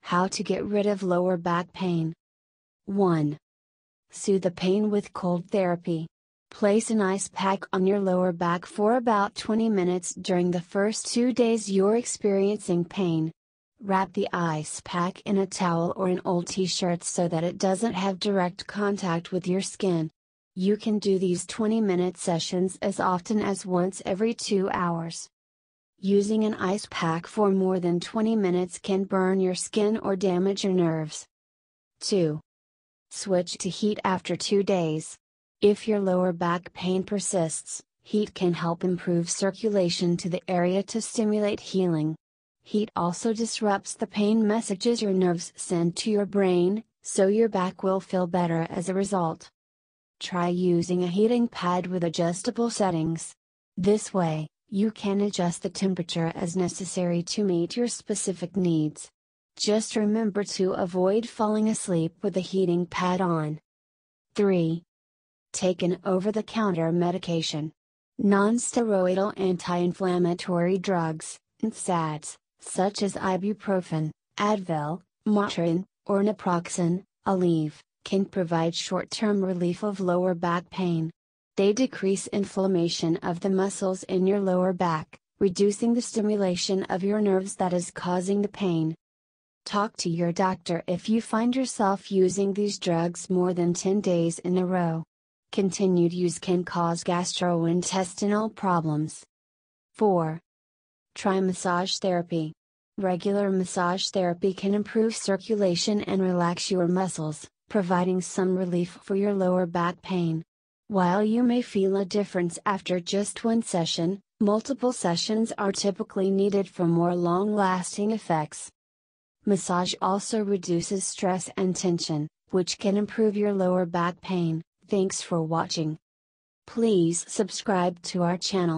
How to get rid of lower back pain. 1. Soothe the pain with cold therapy. Place an ice pack on your lower back for about 20 minutes during the first 2 days you're experiencing pain. Wrap the ice pack in a towel or an old t-shirt so that it doesn't have direct contact with your skin. You can do these 20-minute sessions as often as once every 2 hours. Using an ice pack for more than 20 minutes can burn your skin or damage your nerves. 2. Switch to heat after 2 days. If your lower back pain persists, heat can help improve circulation to the area to stimulate healing. Heat also disrupts the pain messages your nerves send to your brain, so your back will feel better as a result. Try using a heating pad with adjustable settings. This way, you can adjust the temperature as necessary to meet your specific needs. Just remember to avoid falling asleep with the heating pad on. 3. Take an over-the-counter medication. Non-steroidal anti-inflammatory drugs, NSAIDs, such as ibuprofen, Advil, Motrin, or naproxen, Aleve, can provide short-term relief of lower back pain. They decrease inflammation of the muscles in your lower back, reducing the stimulation of your nerves that is causing the pain. Talk to your doctor if you find yourself using these drugs more than 10 days in a row. Continued use can cause gastrointestinal problems. 4. Try massage therapy. Regular massage therapy can improve circulation and relax your muscles, providing some relief for your lower back pain. While you may feel a difference after just one session, multiple sessions are typically needed for more long-lasting effects. Massage also reduces stress and tension, which can improve your lower back pain. Thanks for watching. Please subscribe to our channel.